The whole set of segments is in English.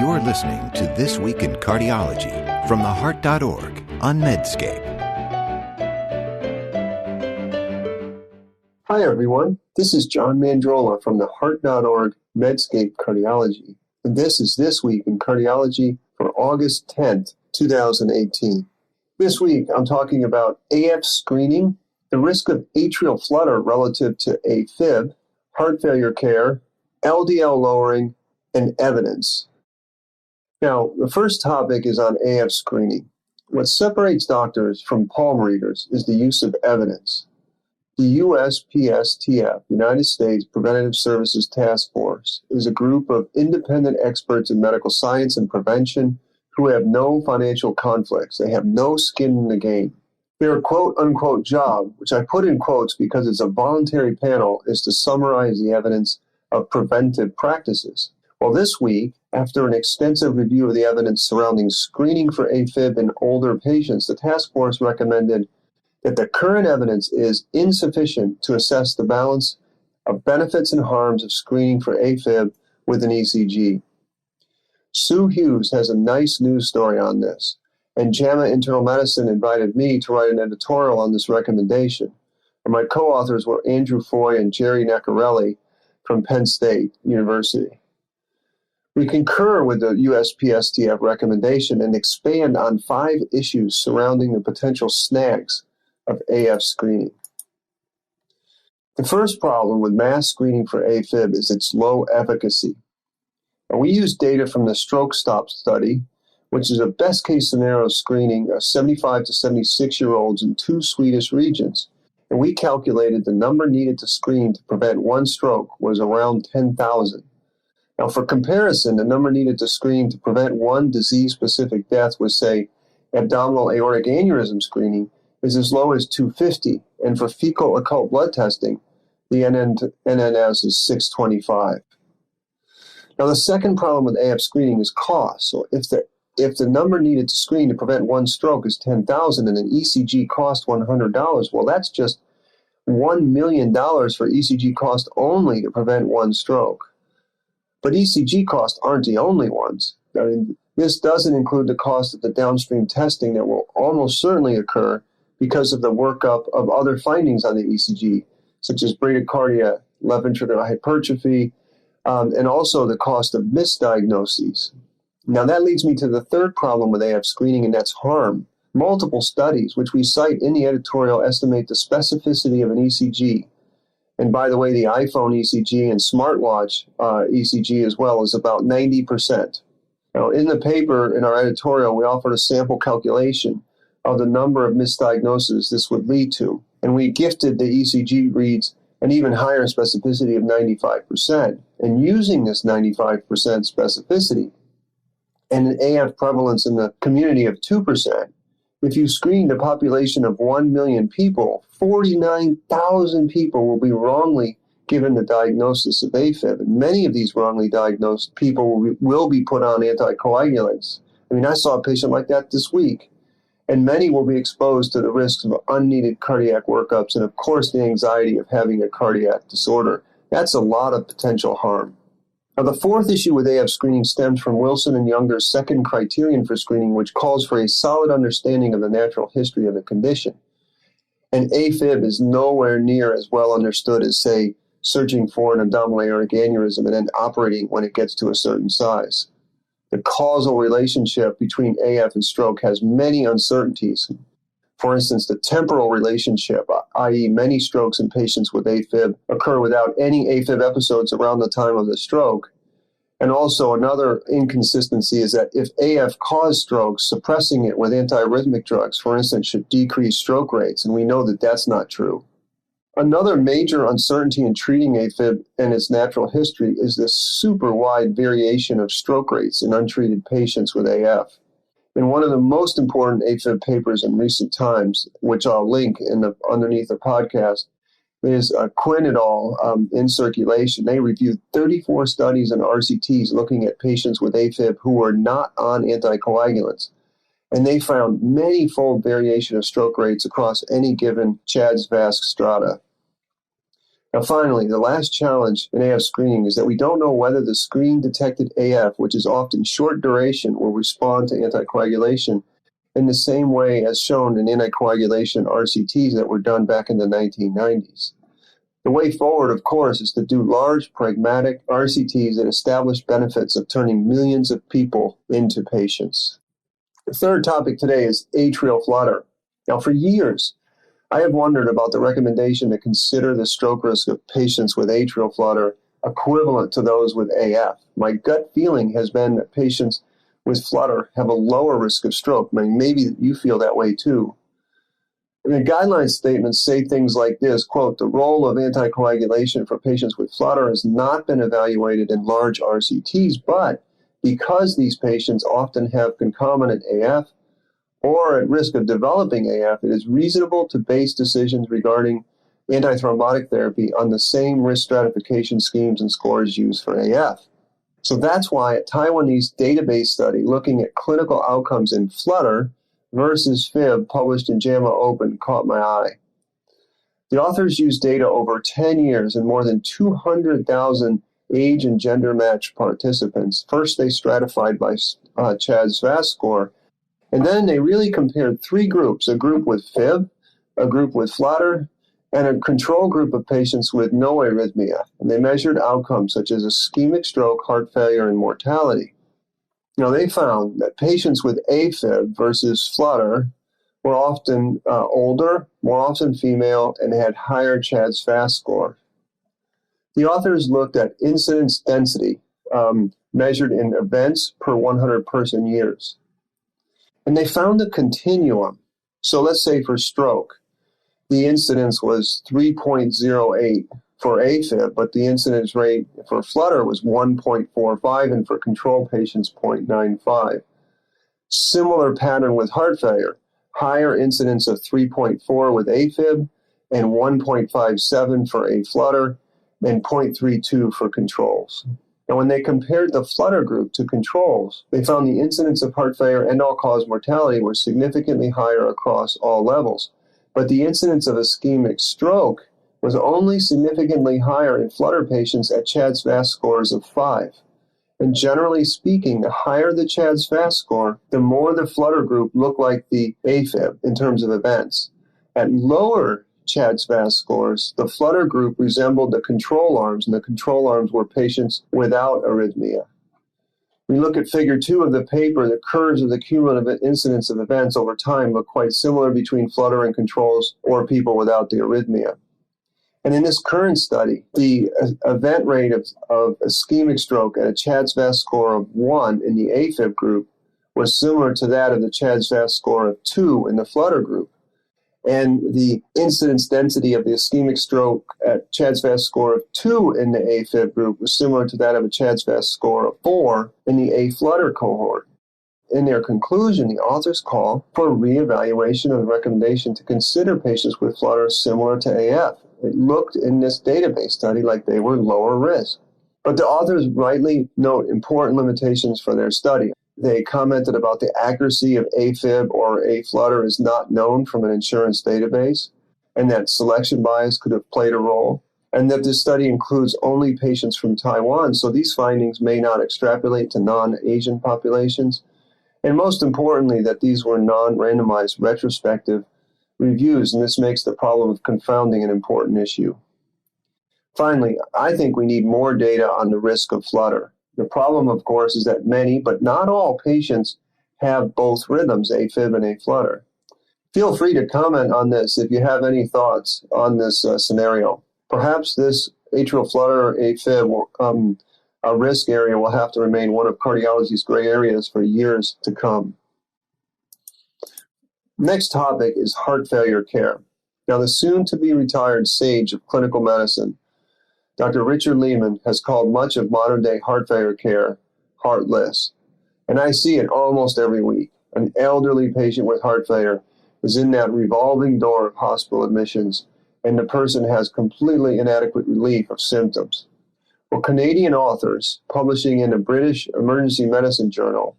You're listening to This Week in Cardiology from theheart.org on Medscape. Hi, everyone. This is John Mandrola from theheart.org Medscape Cardiology. And this is This Week in Cardiology for August 10th, 2018. This week, I'm talking about AF screening, the risk of atrial flutter relative to AFib, heart failure care, LDL lowering, and evidence. Now, the first topic is on AF screening. What separates doctors from palm readers is the use of evidence. The USPSTF, United States Preventive Services Task Force, is a group of independent experts in medical science and prevention who have no financial conflicts. They have no skin in the game. Their quote-unquote job, which I put in quotes because it's a voluntary panel, is to summarize the evidence of preventive practices. Well, this week, after an extensive review of the evidence surrounding screening for AFib in older patients, the task force recommended that the current evidence is insufficient to assess the balance of benefits and harms of screening for AFib with an ECG. Sue Hughes has a nice news story on this, and JAMA Internal Medicine invited me to write an editorial on this recommendation. And my co-authors were Andrew Foy and Jerry Naccarelli from Penn State University. We concur with the USPSTF recommendation and expand on 5 issues surrounding the potential snags of AF screening. The first problem with mass screening for AFib is its low efficacy. Now, we use data from the Stroke Stop study, which is a best-case scenario screening of 75 to 76-year-olds in 2 Swedish regions, and we calculated the number needed to screen to prevent 1 stroke was around 10,000. Now, for comparison, the number needed to screen to prevent 1 disease-specific death with, say, abdominal aortic aneurysm screening is as low as 250, and for fecal occult blood testing, the NNS is 625. Now, the second problem with AF screening is cost. So if the number needed to screen to prevent 1 stroke is 10,000 and an ECG costs $100, well, that's just $1 million for ECG cost only to prevent 1 stroke. But ECG costs aren't the only ones. I mean, this doesn't include the cost of the downstream testing that will almost certainly occur because of the workup of other findings on the ECG, such as bradycardia, left ventricular hypertrophy, and also the cost of misdiagnoses. Now that leads me to the third problem with AF screening, and that's harm. Multiple studies, which we cite in the editorial, estimate the specificity of an ECG. And by the way, the iPhone ECG and smartwatch ECG as well is about 90%. Now in the paper, in our editorial, we offered a sample calculation of the number of misdiagnoses this would lead to. And we gifted the ECG reads an even higher specificity of 95%. And using this 95% specificity and an AF prevalence in the community of 2%, if you screen the population of 1 million people, 49,000 people will be wrongly given the diagnosis of AFib. And many of these wrongly diagnosed people will be put on anticoagulants. I mean, I saw a patient like that this week. And many will be exposed to the risks of unneeded cardiac workups and, of course, the anxiety of having a cardiac disorder. That's a lot of potential harm. Now, the fourth issue with AF screening stems from Wilson and Younger's second criterion for screening, which calls for a solid understanding of the natural history of the condition. And AFib is nowhere near as well understood as, say, searching for an abdominal aortic aneurysm and then operating when it gets to a certain size. The causal relationship between AF and stroke has many uncertainties. For instance, the temporal relationship, i.e. many strokes in patients with AFib occur without any AFib episodes around the time of the stroke. And also another inconsistency is that if AF caused strokes, suppressing it with antiarrhythmic drugs, for instance, should decrease stroke rates, and we know that that's not true. Another major uncertainty in treating AFib and its natural history is the super wide variation of stroke rates in untreated patients with AF. In one of the most important AFib papers in recent times, which I'll link underneath the podcast, is Quinn et al. In Circulation. They reviewed 34 studies and RCTs looking at patients with AFib who were not on anticoagulants. And they found many-fold variation of stroke rates across any given CHA2DS2-VASc strata. Now finally, the last challenge in AF screening is that we don't know whether the screen-detected AF, which is often short duration, will respond to anticoagulation in the same way as shown in anticoagulation RCTs that were done back in the 1990s. The way forward, of course, is to do large, pragmatic RCTs that establish benefits of turning millions of people into patients. The third topic today is atrial flutter. Now, for years, I have wondered about the recommendation to consider the stroke risk of patients with atrial flutter equivalent to those with AF. My gut feeling has been that patients with flutter have a lower risk of stroke. I mean, maybe you feel that way too. And the guideline statements say things like this, quote, the role of anticoagulation for patients with flutter has not been evaluated in large RCTs, but because these patients often have concomitant AF or at risk of developing AF, it is reasonable to base decisions regarding antithrombotic therapy on the same risk stratification schemes and scores used for AF. So that's why a Taiwanese database study looking at clinical outcomes in flutter versus FIB published in JAMA Open caught my eye. The authors used data over 10 years and more than 200,000 age and gender matched participants. First, they stratified by CHADS VAS score, and then they really compared three groups, a group with FIB, a group with flutter, and a control group of patients with no arrhythmia. And they measured outcomes such as ischemic stroke, heart failure, and mortality. Now, they found that patients with AFib versus flutter were often older, more often female, and had higher CHADS VAS score. The authors looked at incidence density measured in events per 100 person years. And they found a continuum. So let's say for stroke, the incidence was 3.08 for AFib, but the incidence rate for flutter was 1.45, and for control patients, 0.95. Similar pattern with heart failure, higher incidence of 3.4 with AFib, and 1.57 for A flutter, and 0.32 for controls. And when they compared the flutter group to controls, they found the incidence of heart failure and all-cause mortality were significantly higher across all levels. But the incidence of ischemic stroke was only significantly higher in flutter patients at CHADS VAS scores of 5. And generally speaking, the higher the CHADS VAS score, the more the flutter group looked like the AFib in terms of events. At lower CHADS VAS scores, the flutter group resembled the control arms, and the control arms were patients without arrhythmia. When you look at figure 2 of the paper, the curves of the cumulative incidence of events over time look quite similar between flutter and controls or people without the arrhythmia. And in this current study, the event rate of ischemic stroke at a CHADS VAS score of 1 in the AFib group was similar to that of the CHADS VAS score of 2 in the flutter group. And the incidence density of the ischemic stroke at CHADS VAS score of 2 in the AFib group was similar to that of a CHADS VAS score of 4 in the A flutter cohort. In their conclusion, the authors call for a reevaluation of the recommendation to consider patients with flutter similar to AF. It looked in this database study like they were lower risk. But the authors rightly note important limitations for their study. They commented about the accuracy of AFib or A flutter is not known from an insurance database, and that selection bias could have played a role, and that this study includes only patients from Taiwan, so these findings may not extrapolate to non-Asian populations, and most importantly, that these were non-randomized retrospective reviews, and this makes the problem of confounding an important issue. Finally, I think we need more data on the risk of flutter. The problem, of course, is that many, but not all, patients have both rhythms, AFib and A flutter. Feel free to comment on this if you have any thoughts on this scenario. Perhaps this atrial flutter or AFib a risk area will have to remain one of cardiology's gray areas for years to come. Next topic is heart failure care. Now, the soon-to-be-retired sage of clinical medicine, Dr. Richard Lehman, has called much of modern-day heart failure care heartless. And I see it almost every week. An elderly patient with heart failure is in that revolving door of hospital admissions, and the person has completely inadequate relief of symptoms. Well, Canadian authors, publishing in the British Emergency Medicine Journal,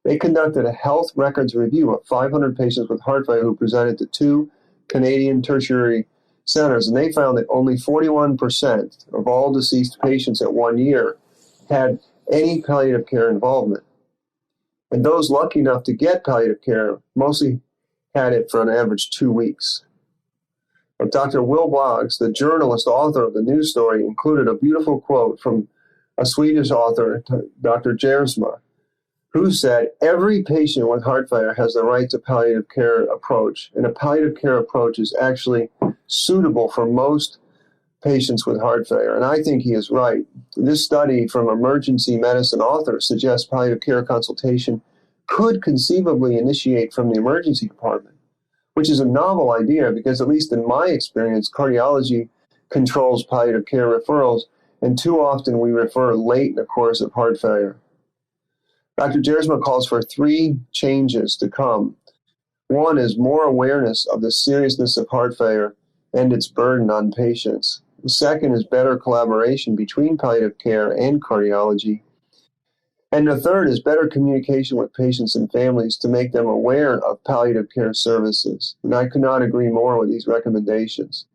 they conducted a health records review of 500 patients with heart failure who presented to 2 Canadian tertiary centers, and they found that only 41% of all deceased patients at 1 year had any palliative care involvement. And those lucky enough to get palliative care mostly had it for an average 2 weeks. But Dr. Will Boggs, the journalist author of the news story, included a beautiful quote from a Swedish author, Dr. Jersma, who said, every patient with heart failure has the right to palliative care approach, and a palliative care approach is actually suitable for most patients with heart failure. And I think he is right. This study from emergency medicine authors suggests palliative care consultation could conceivably initiate from the emergency department, which is a novel idea because, at least in my experience, cardiology controls palliative care referrals, and too often we refer late in the course of heart failure. Dr. Jersma calls for 3 changes to come. One is more awareness of the seriousness of heart failure and its burden on patients. The second is better collaboration between palliative care and cardiology. And the third is better communication with patients and families to make them aware of palliative care services. And I could not agree more with these recommendations.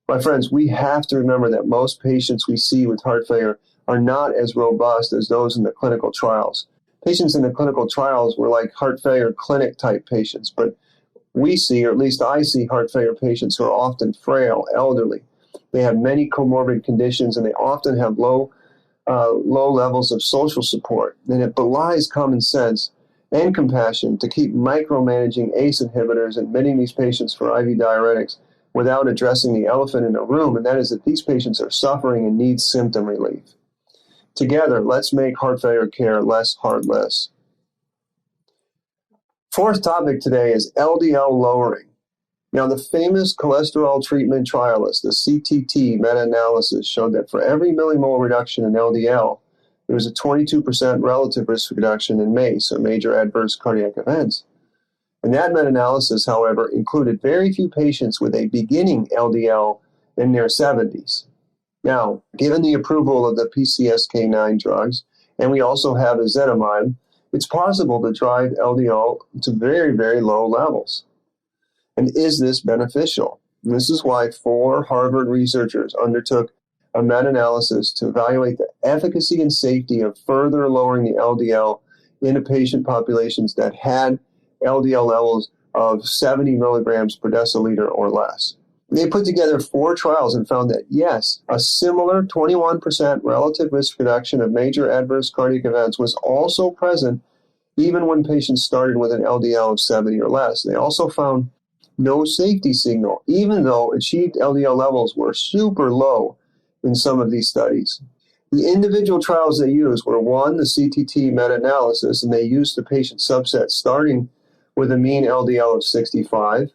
My friends, we have to remember that most patients we see with heart failure are not as robust as those in the clinical trials. Patients in the clinical trials were like heart failure clinic type patients, but we see, or at least I see, heart failure patients who are often frail, elderly. They have many comorbid conditions, and they often have low levels of social support. And it belies common sense and compassion to keep micromanaging ACE inhibitors and admitting these patients for IV diuretics without addressing the elephant in the room, and that is that these patients are suffering and need symptom relief. Together, let's make heart failure care less heartless. Fourth topic today is LDL lowering. Now, the famous cholesterol treatment trialist, the CTT meta-analysis, showed that for every millimole reduction in LDL, there was a 22% relative risk reduction in MACE, or major adverse cardiac events. And that meta-analysis, however, included very few patients with a beginning LDL in their 70s. Now, given the approval of the PCSK9 drugs, and we also have ezetimibe, it's possible to drive LDL to very, very low levels. And is this beneficial? And this is why 4 Harvard researchers undertook a meta-analysis to evaluate the efficacy and safety of further lowering the LDL in the patient populations that had LDL levels of 70 milligrams per deciliter or less. They put together 4 trials and found that, yes, a similar 21% relative risk reduction of major adverse cardiac events was also present even when patients started with an LDL of 70 or less. They also found no safety signal, even though achieved LDL levels were super low in some of these studies. The individual trials they used were, 1, the CTT meta-analysis, and they used the patient subset starting with a mean LDL of 65.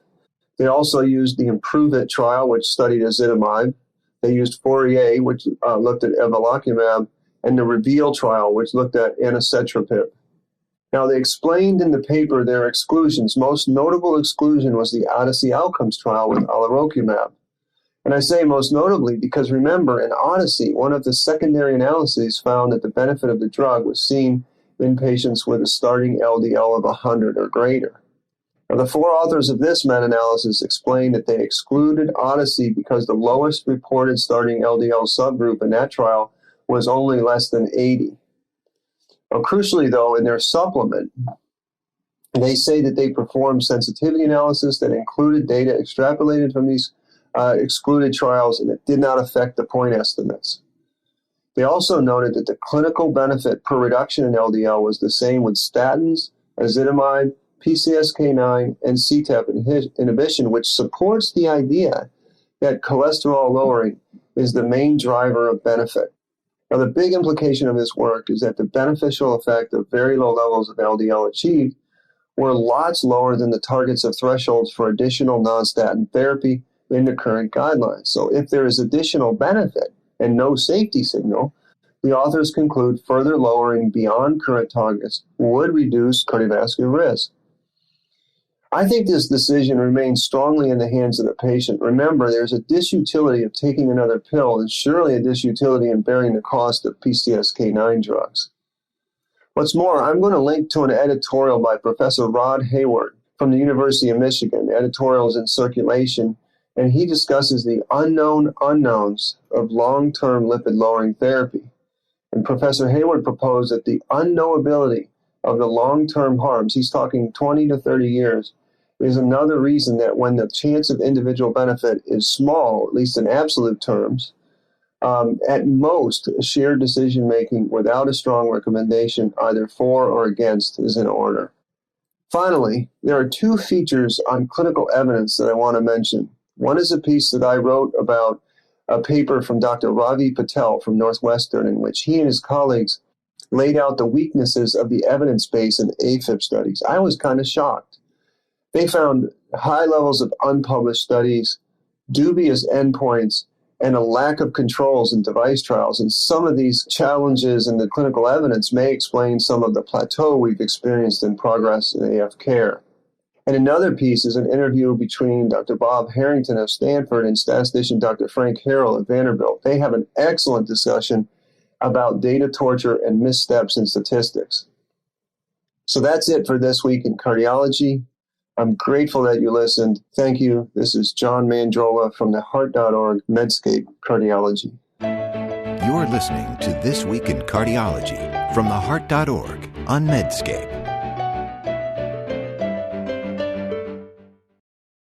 They also used the Improve It trial, which studied ezetimibe. They used Fourier, which looked at evolocumab, and the Reveal trial, which looked at anacetrapib. Now, they explained in the paper their exclusions. Most notable exclusion was the Odyssey Outcomes trial with alirocumab. And I say most notably because, remember, in Odyssey, one of the secondary analyses found that the benefit of the drug was seen in patients with a starting LDL of 100 or greater. Now, the 4 authors of this meta-analysis explained that they excluded Odyssey because the lowest reported starting LDL subgroup in that trial was only less than 80. Now, crucially, though, in their supplement, they say that they performed sensitivity analysis that included data extrapolated from these excluded trials, and it did not affect the point estimates. They also noted that the clinical benefit per reduction in LDL was the same with statins, ezetimibe, PCSK9, and CETP inhibition, which supports the idea that cholesterol lowering is the main driver of benefit. Now, the big implication of this work is that the beneficial effect of very low levels of LDL achieved were lots lower than the targets of thresholds for additional non-statin therapy in the current guidelines. So if there is additional benefit and no safety signal, the authors conclude further lowering beyond current targets would reduce cardiovascular risk. I think this decision remains strongly in the hands of the patient. Remember, there's a disutility of taking another pill and surely a disutility in bearing the cost of PCSK9 drugs. What's more, I'm going to link to an editorial by Professor Rod Hayward from the University of Michigan. The editorial is in circulation, and he discusses the unknown unknowns of long-term lipid-lowering therapy. And Professor Hayward proposed that the unknowability of the long-term harms, he's talking 20 to 30 years, is another reason that when the chance of individual benefit is small, at least in absolute terms, at most, shared decision-making without a strong recommendation either for or against is in order. Finally, there are two features on clinical evidence that I want to mention. One is a piece that I wrote about a paper from Dr. Ravi Patel from Northwestern, in which he and his colleagues laid out the weaknesses of the evidence base in AFib studies. I was kind of shocked. They found high levels of unpublished studies, dubious endpoints, and a lack of controls in device trials. And some of these challenges in the clinical evidence may explain some of the plateau we've experienced in progress in AF care. And another piece is an interview between Dr. Bob Harrington of Stanford and statistician Dr. Frank Harrell at Vanderbilt. They have an excellent discussion about data torture and missteps in statistics. So that's it for this week in cardiology. I'm grateful that you listened. Thank you. This is John Mandrola from the Heart.org Medscape Cardiology. You're listening to This Week in Cardiology from the Heart.org on Medscape.